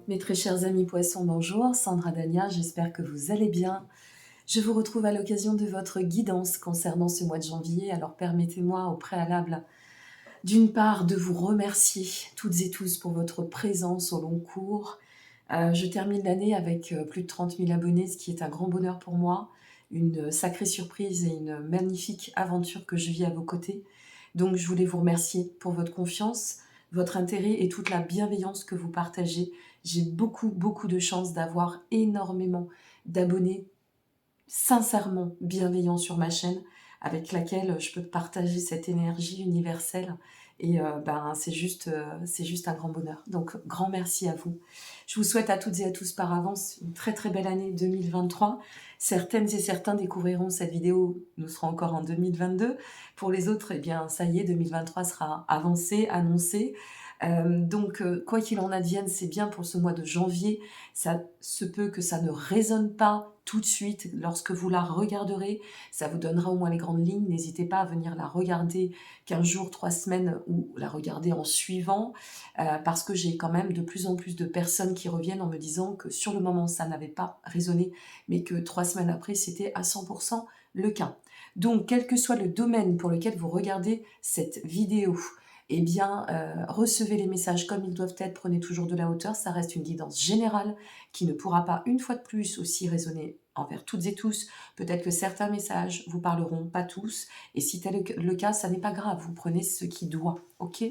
Mes très chers amis poissons, bonjour, Sandra Dania, j'espère que vous allez bien. Je vous retrouve à l'occasion de votre guidance concernant ce mois de janvier. Alors permettez-moi au préalable, d'une part, de vous remercier toutes et tous pour votre présence au long cours. Je termine l'année avec plus de 30 000 abonnés, ce qui est un grand bonheur pour moi, une sacrée surprise et une magnifique aventure que je vis à vos côtés. Donc je voulais vous remercier pour votre confiance, votre intérêt et toute la bienveillance que vous partagez. J'ai beaucoup de chance d'avoir énormément d'abonnés sincèrement bienveillants sur ma chaîne, avec laquelle je peux partager cette énergie universelle. Et c'est juste un grand bonheur. Donc, grand merci à vous. Je vous souhaite à toutes et à tous par avance une très belle année 2023. Certaines et certains découvriront cette vidéo, nous serons encore en 2022. Pour les autres, eh bien, ça y est, 2023 sera avancé, annoncé. Quoi qu'il en advienne, c'est bien pour ce mois de janvier. Ça se peut que ça ne résonne pas tout de suite lorsque vous la regarderez. Ça vous donnera au moins les grandes lignes. N'hésitez pas à venir la regarder 15 jours, 3 semaines ou la regarder en suivant parce que j'ai quand même de plus en plus de personnes qui reviennent en me disant que sur le moment, ça n'avait pas résonné, mais que 3 semaines après, c'était à 100% le cas. Donc, quel que soit le domaine pour lequel vous regardez cette vidéo, eh bien, recevez les messages comme ils doivent être, prenez toujours de la hauteur, ça reste une guidance générale qui ne pourra pas, une fois de plus, aussi résonner envers toutes et tous. Peut-être que certains messages vous parleront, pas tous, et si tel est le cas, ça n'est pas grave, vous prenez ce qui doit, ok ?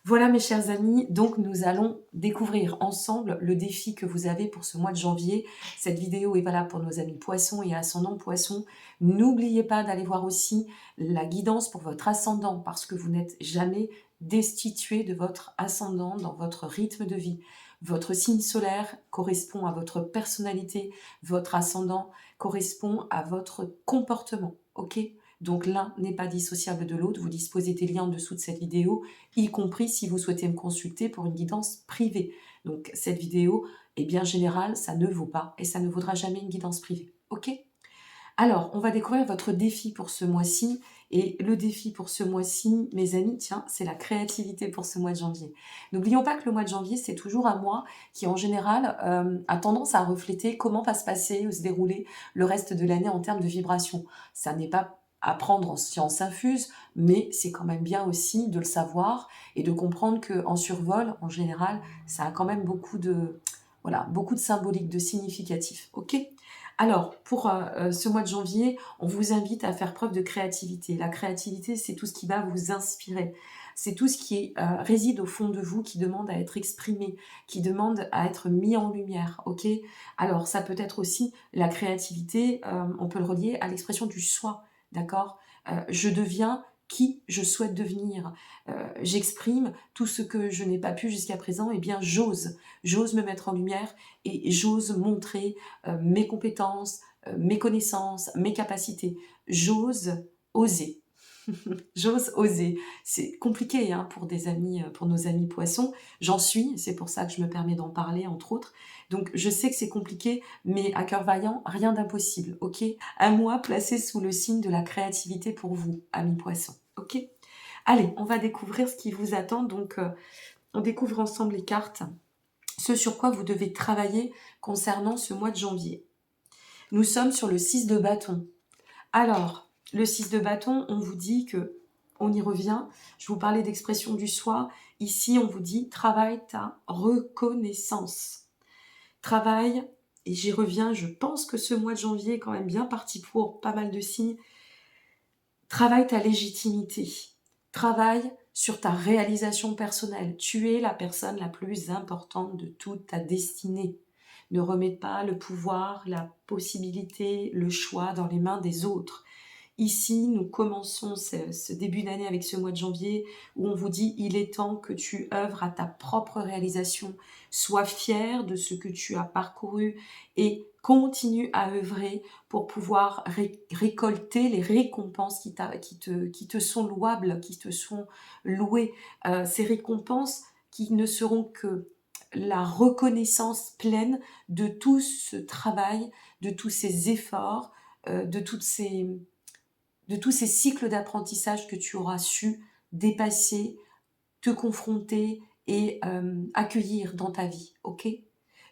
Voilà mes chers amis, donc nous allons découvrir ensemble le défi que vous avez pour ce mois de janvier. Cette vidéo est valable pour nos amis poissons et ascendants poissons. N'oubliez pas d'aller voir aussi la guidance pour votre ascendant parce que vous n'êtes jamais destitué de votre ascendant dans votre rythme de vie. Votre signe solaire correspond à votre personnalité, votre ascendant correspond à votre comportement, ok ? Donc l'un n'est pas dissociable de l'autre, vous disposez des liens en dessous de cette vidéo, y compris si vous souhaitez me consulter pour une guidance privée. Donc cette vidéo est bien générale, ça ne vaut pas et ça ne vaudra jamais une guidance privée. Ok ? Alors, on va découvrir votre défi pour ce mois-ci. Et le défi pour ce mois-ci, mes amis, tiens, c'est la créativité pour ce mois de janvier. N'oublions pas que le mois de janvier, c'est toujours un mois qui, en général, a tendance à refléter comment va se passer ou se dérouler le reste de l'année en termes de vibration. Ça n'est pas à prendre en science infuse, mais c'est quand même bien aussi de le savoir et de comprendre qu'en survol, en général, ça a quand même beaucoup de symbolique, de significatif. Ok ? Alors, pour ce mois de janvier, on vous invite à faire preuve de créativité. La créativité, c'est tout ce qui va vous inspirer. C'est tout ce qui réside au fond de vous, qui demande à être exprimé, qui demande à être mis en lumière. Ok ? Alors, ça peut être aussi la créativité, on peut le relier à l'expression du soi. D'accord ? Je deviens qui je souhaite devenir. J'exprime tout ce que je n'ai pas pu jusqu'à présent. Eh bien, j'ose. J'ose me mettre en lumière et j'ose montrer mes compétences, mes connaissances, mes capacités. J'ose oser. J'ose oser. C'est compliqué hein, pour des amis, pour nos amis poissons. J'en suis, c'est pour ça que je me permets d'en parler, entre autres. Donc, je sais que c'est compliqué, mais à cœur vaillant, rien d'impossible, ok ? Un mois placé sous le signe de la créativité pour vous, amis poissons, ok ? Allez, on va découvrir ce qui vous attend. Donc, on découvre ensemble les cartes, ce sur quoi vous devez travailler concernant ce mois de janvier. Nous sommes sur le 6 de bâton. Alors, le 6 de bâton, on vous dit que, on y revient, je vous parlais d'expression du soi, ici on vous dit travaille ta reconnaissance. Travaille, et j'y reviens, je pense que ce mois de janvier est quand même bien parti pour pas mal de signes, travaille ta légitimité, travaille sur ta réalisation personnelle. Tu es la personne la plus importante de toute ta destinée. Ne remets pas le pouvoir, la possibilité, le choix dans les mains des autres. Ici, nous commençons ce début d'année avec ce mois de janvier où on vous dit il est temps que tu œuvres à ta propre réalisation. Sois fier de ce que tu as parcouru et continue à œuvrer pour pouvoir récolter les récompenses qui te sont louables, qui te sont louées. Ces récompenses qui ne seront que la reconnaissance pleine de tout ce travail, de tous ces efforts, de tous ces cycles d'apprentissage que tu auras su dépasser, te confronter et accueillir dans ta vie, ok?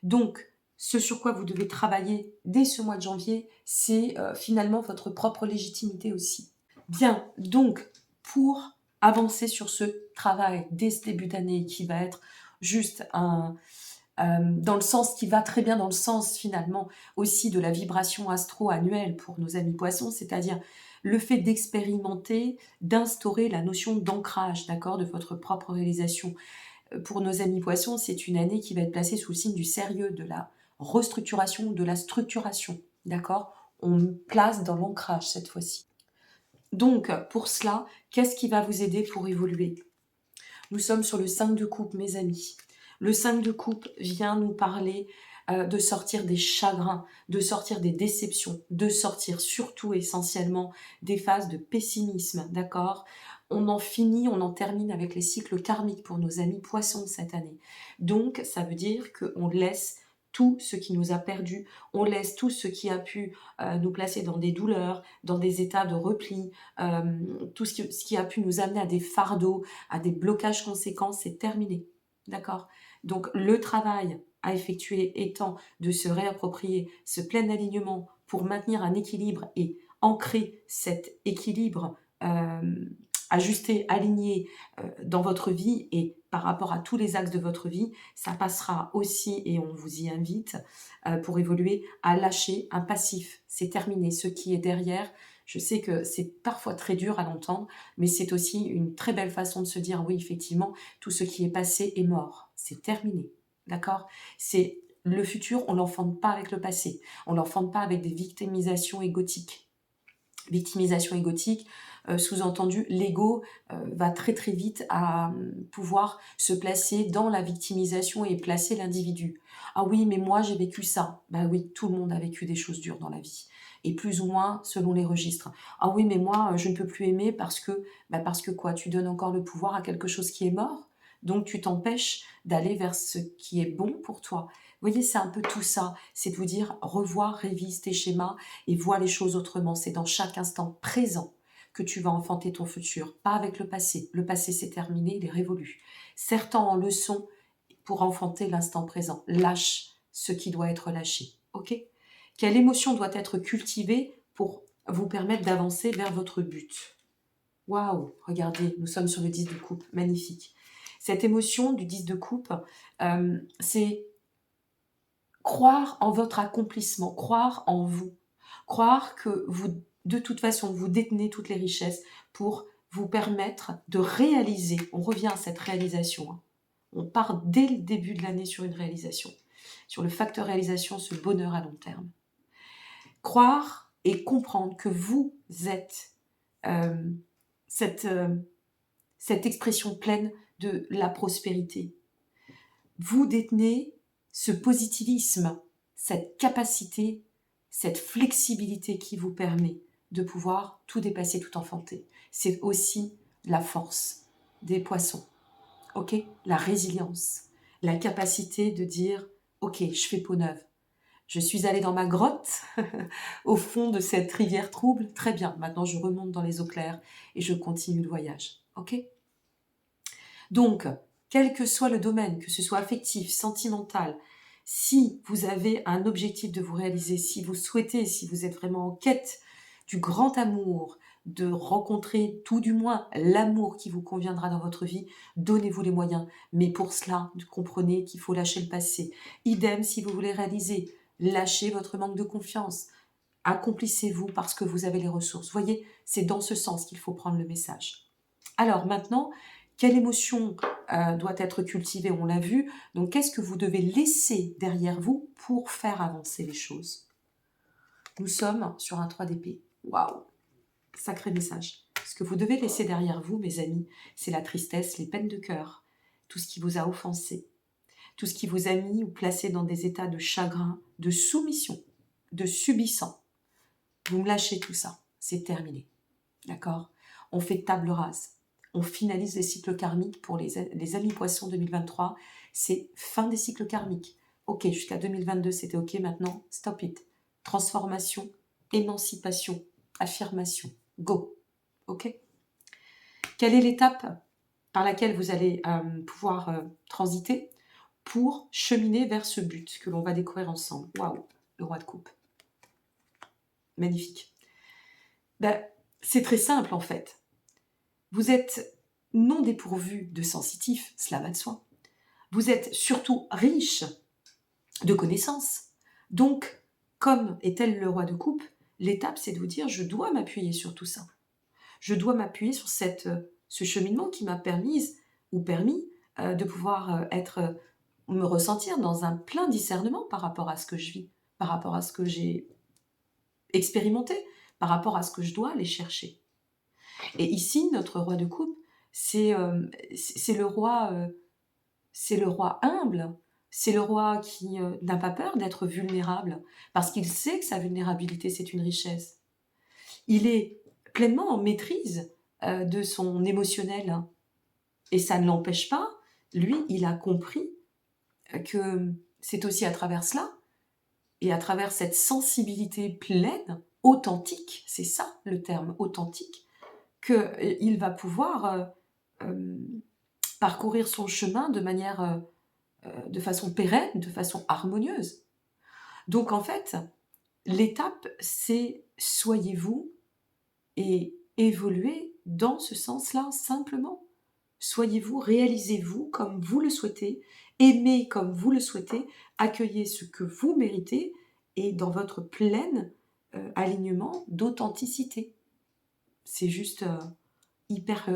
Donc, ce sur quoi vous devez travailler dès ce mois de janvier, c'est finalement votre propre légitimité aussi. Bien, donc, pour avancer sur ce travail dès ce début d'année qui va être juste dans le sens qui va très bien dans le sens finalement aussi de la vibration astro annuelle pour nos amis poissons, c'est-à-dire le fait d'expérimenter, d'instaurer la notion d'ancrage, d'accord, de votre propre réalisation. Pour nos amis poissons, c'est une année qui va être placée sous le signe du sérieux, de la restructuration, de la structuration, d'accord? On me place dans l'ancrage cette fois-ci. Donc, pour cela, qu'est-ce qui va vous aider pour évoluer? Nous sommes sur le 5 de coupe, mes amis. Le 5 de coupe vient nous parler de sortir des chagrins, de sortir des déceptions, de sortir surtout essentiellement des phases de pessimisme, d'accord? On en finit, on en termine avec les cycles karmiques pour nos amis poissons cette année. Donc, ça veut dire qu'on laisse tout ce qui nous a perdu, on laisse tout ce qui a pu nous placer dans des douleurs, dans des états de repli, tout ce qui a pu nous amener à des fardeaux, à des blocages conséquents, c'est terminé. D'accord? Donc le travail à effectuer étant de se réapproprier ce plein alignement pour maintenir un équilibre et ancrer cet équilibre ajusté, aligné dans votre vie et par rapport à tous les axes de votre vie, ça passera aussi, et on vous y invite, pour évoluer, à lâcher un passif. C'est terminé. Ce qui est derrière, je sais que c'est parfois très dur à l'entendre, mais c'est aussi une très belle façon de se dire, oui, effectivement, tout ce qui est passé est mort. C'est terminé. D'accord? C'est le futur, on l'enfante pas avec le passé. On l'enfante pas avec des victimisations égotiques. Victimisation égotique, sous-entendu, l'ego va très très vite à pouvoir se placer dans la victimisation et placer l'individu. Ah oui, mais moi j'ai vécu ça. Ben oui, tout le monde a vécu des choses dures dans la vie. Et plus ou moins selon les registres. Ah oui, mais moi je ne peux plus aimer parce que quoi, tu donnes encore le pouvoir à quelque chose qui est mort. Donc tu t'empêches d'aller vers ce qui est bon pour toi. Vous voyez, c'est un peu tout ça. C'est de vous dire, revoir, révise tes schémas, et vois les choses autrement. C'est dans chaque instant présent que tu vas enfanter ton futur, pas avec le passé. Le passé, c'est terminé, il est révolu. Certains en leçon pour enfanter l'instant présent. Lâche ce qui doit être lâché. Ok? Quelle émotion doit être cultivée pour vous permettre d'avancer vers votre but? Waouh, regardez, nous sommes sur le 10 de coupe, magnifique. Cette émotion du 10 de coupe, c'est croire en votre accomplissement, croire en vous, croire que vous, de toute façon, vous détenez toutes les richesses pour vous permettre de réaliser. On revient à cette réalisation. Hein. On part dès le début de l'année sur une réalisation, sur le facteur réalisation, ce bonheur à long terme. Croire et comprendre que vous êtes euh, cette expression pleine de la prospérité. Vous détenez ce positivisme, cette capacité, cette flexibilité qui vous permet de pouvoir tout dépasser, tout enfanter. C'est aussi la force des poissons, ok? La résilience, la capacité de dire, ok, je fais peau neuve. Je suis allée dans ma grotte, au fond de cette rivière trouble. Très bien, maintenant je remonte dans les eaux claires et je continue le voyage, ok? Donc, quel que soit le domaine, que ce soit affectif, sentimental, si vous avez un objectif de vous réaliser, si vous souhaitez, si vous êtes vraiment en quête du grand amour, de rencontrer tout du moins l'amour qui vous conviendra dans votre vie, donnez-vous les moyens. Mais pour cela, comprenez qu'il faut lâcher le passé. Idem si vous voulez réaliser, lâchez votre manque de confiance. Accomplissez-vous parce que vous avez les ressources. Voyez, c'est dans ce sens qu'il faut prendre le message. Alors maintenant, quelle émotion doit être cultivée? On l'a vu. Donc, qu'est-ce que vous devez laisser derrière vous pour faire avancer les choses? Nous sommes sur un 3 d'épée. Waouh! Sacré message. Ce que vous devez laisser derrière vous, mes amis, c'est la tristesse, les peines de cœur, tout ce qui vous a offensé, tout ce qui vous a mis ou placé dans des états de chagrin, de soumission, de subissant. Vous me lâchez tout ça. C'est terminé. D'accord? On fait table rase. On finalise les cycles karmiques pour les amis poissons 2023. C'est fin des cycles karmiques. Ok, jusqu'à 2022, c'était ok. Maintenant, stop it. Transformation, émancipation, affirmation. Go. Ok? Quelle est l'étape par laquelle vous allez pouvoir transiter pour cheminer vers ce but que l'on va découvrir ensemble. Waouh, le roi de coupe. Magnifique. Ben, c'est très simple en fait. Vous êtes non dépourvu de sensitif, cela va de soi. Vous êtes surtout riche de connaissances. Donc, comme est-elle le roi de coupe, l'étape c'est de vous dire je dois m'appuyer sur tout ça. Je dois m'appuyer sur ce cheminement qui m'a permis de pouvoir me ressentir dans un plein discernement par rapport à ce que je vis, par rapport à ce que j'ai expérimenté, par rapport à ce que je dois aller chercher. Et ici, notre roi de coupe, c'est le roi humble, c'est le roi qui n'a pas peur d'être vulnérable, parce qu'il sait que sa vulnérabilité, c'est une richesse. Il est pleinement en maîtrise de son émotionnel, hein. Et ça ne l'empêche pas, lui, il a compris que c'est aussi à travers cela, et à travers cette sensibilité pleine, authentique, c'est ça le terme authentique, qu'il va pouvoir euh, parcourir son chemin de façon pérenne, de façon harmonieuse. Donc en fait, l'étape, c'est soyez-vous et évoluez dans ce sens-là, simplement. Soyez-vous, réalisez-vous comme vous le souhaitez, aimez comme vous le souhaitez, accueillez ce que vous méritez et dans votre plein alignement d'authenticité. C'est juste hyper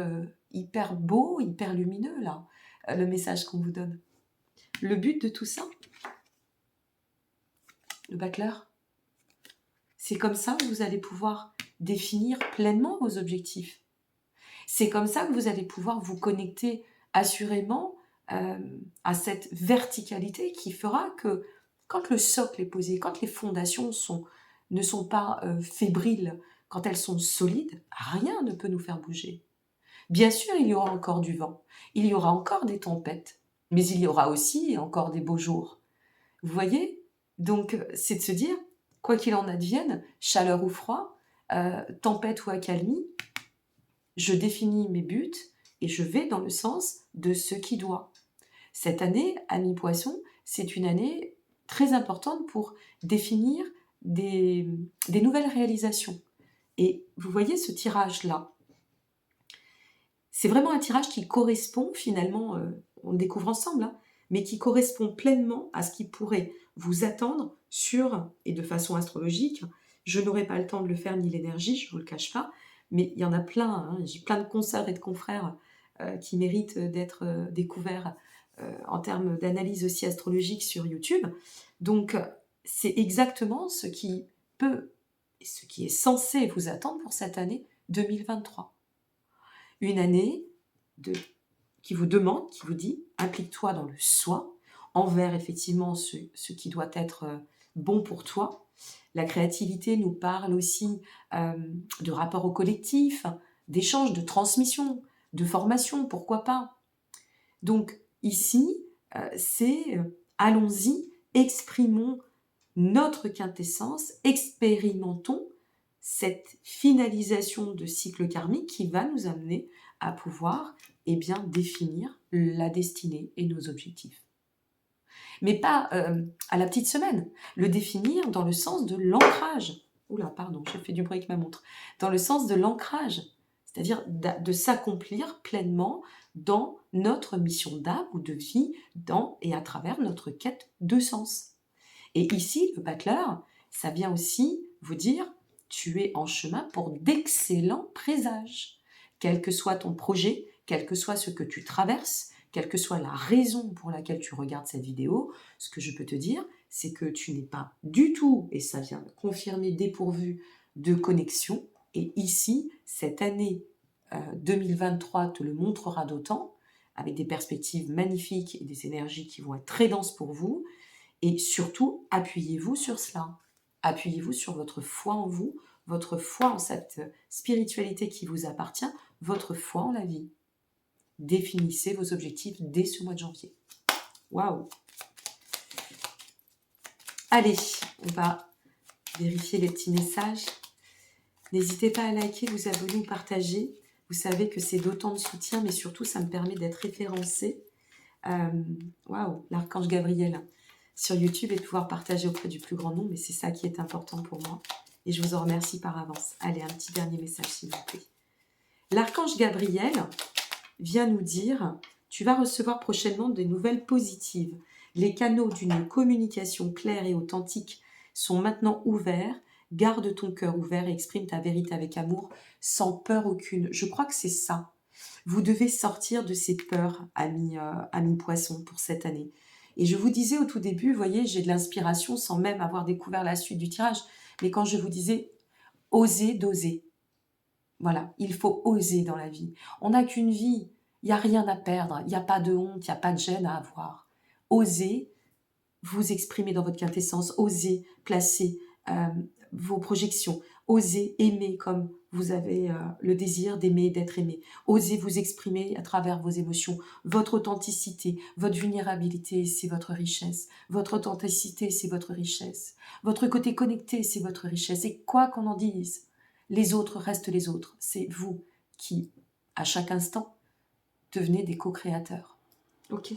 beau, hyper lumineux, là, le message qu'on vous donne. Le but de tout ça, le battleur, c'est comme ça que vous allez pouvoir définir pleinement vos objectifs. C'est comme ça que vous allez pouvoir vous connecter assurément à cette verticalité qui fera que quand le socle est posé, quand les fondations ne sont pas fébriles, quand elles sont solides, rien ne peut nous faire bouger. Bien sûr, il y aura encore du vent, il y aura encore des tempêtes, mais il y aura aussi encore des beaux jours. Vous voyez? Donc, c'est de se dire, quoi qu'il en advienne, chaleur ou froid, tempête ou accalmie, je définis mes buts et je vais dans le sens de ce qui doit. Cette année, Amis Poissons, c'est une année très importante pour définir des nouvelles réalisations. Et vous voyez ce tirage-là, c'est vraiment un tirage qui correspond finalement, on le découvre ensemble, hein, mais qui correspond pleinement à ce qui pourrait vous attendre et de façon astrologique. Je n'aurai pas le temps de le faire ni l'énergie, je ne vous le cache pas, mais il y en a plein, hein, j'ai plein de consoeurs et de confrères qui méritent d'être découverts en termes d'analyse aussi astrologique sur YouTube. Donc c'est exactement ce qui peut et ce qui est censé vous attendre pour cette année 2023. Une année qui vous demande, qui vous dit, implique-toi dans le soi, envers effectivement ce qui doit être bon pour toi. La créativité nous parle aussi de rapport au collectif, d'échange, de transmission, de formation, pourquoi pas. Donc ici, c'est allons-y, exprimons notre quintessence, expérimentons cette finalisation de cycle karmique qui va nous amener à pouvoir définir la destinée et nos objectifs. Mais pas à la petite semaine, le définir dans le sens de l'ancrage. Oula, pardon, j'ai fait du bruit avec ma montre. Dans le sens de l'ancrage, c'est-à-dire de s'accomplir pleinement dans notre mission d'âme ou de vie, dans et à travers notre quête de sens. Et ici, le battleur, ça vient aussi vous dire, tu es en chemin pour d'excellents présages. Quel que soit ton projet, quel que soit ce que tu traverses, quelle que soit la raison pour laquelle tu regardes cette vidéo, ce que je peux te dire, c'est que tu n'es pas du tout, et ça vient confirmer, dépourvu de connexion. Et ici, cette année 2023 te le montrera d'autant, avec des perspectives magnifiques et des énergies qui vont être très denses pour vous. Et surtout, appuyez-vous sur cela. Appuyez-vous sur votre foi en vous, votre foi en cette spiritualité qui vous appartient, votre foi en la vie. Définissez vos objectifs dès ce mois de janvier. Waouh! Allez, on va vérifier les petits messages. N'hésitez pas à liker, vous abonner ou partager. Vous savez que c'est d'autant de soutien, mais surtout, ça me permet d'être référencée. Waouh, l'archange Gabriel sur YouTube et de pouvoir partager auprès du plus grand nombre, mais c'est ça qui est important pour moi. Et je vous en remercie par avance. Allez, un petit dernier message, s'il vous plaît. L'archange Gabriel vient nous dire, tu vas recevoir prochainement des nouvelles positives. Les canaux d'une communication claire et authentique sont maintenant ouverts. Garde ton cœur ouvert et exprime ta vérité avec amour, sans peur aucune. Je crois que c'est ça. Vous devez sortir de ces peurs, amis poissons, pour cette année. Et je vous disais au tout début, vous voyez, j'ai de l'inspiration sans même avoir découvert la suite du tirage. Mais quand je vous disais, osez d'oser. Voilà, il faut oser dans la vie. On n'a qu'une vie, il n'y a rien à perdre, il n'y a pas de honte, il n'y a pas de gêne à avoir. Osez vous exprimer dans votre quintessence, osez placer vos projections, osez aimer comme vous avez le désir d'aimer et d'être aimé, osez vous exprimer à travers vos émotions, votre authenticité, votre vulnérabilité, c'est votre richesse, votre authenticité, c'est votre richesse, votre côté connecté, c'est votre richesse, et quoi qu'on en dise, les autres restent les autres, c'est vous qui, à chaque instant, devenez des co-créateurs. Ok ?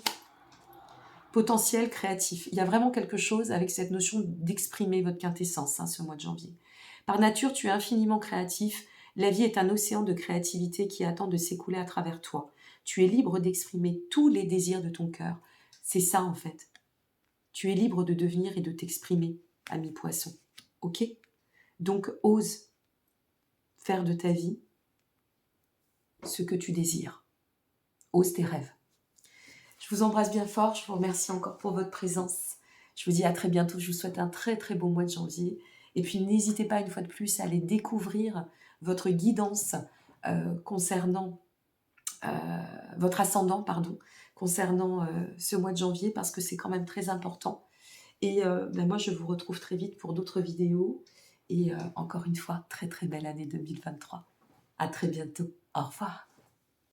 Potentiel créatif. Il y a vraiment quelque chose avec cette notion d'exprimer votre quintessence ce mois de janvier. Par nature, tu es infiniment créatif. La vie est un océan de créativité qui attend de s'écouler à travers toi. Tu es libre d'exprimer tous les désirs de ton cœur. C'est ça en fait. Tu es libre de devenir et de t'exprimer, ami poisson. Ok ? Donc ose faire de ta vie ce que tu désires. Ose tes rêves. Je vous embrasse bien fort, je vous remercie encore pour votre présence. Je vous dis à très bientôt, je vous souhaite un très très beau mois de janvier. Et puis n'hésitez pas une fois de plus à aller découvrir votre guidance concernant votre ascendant, concernant ce mois de janvier, parce que c'est quand même très important. Et moi, je vous retrouve très vite pour d'autres vidéos. Et encore une fois, très très belle année 2023. À très bientôt. Au revoir.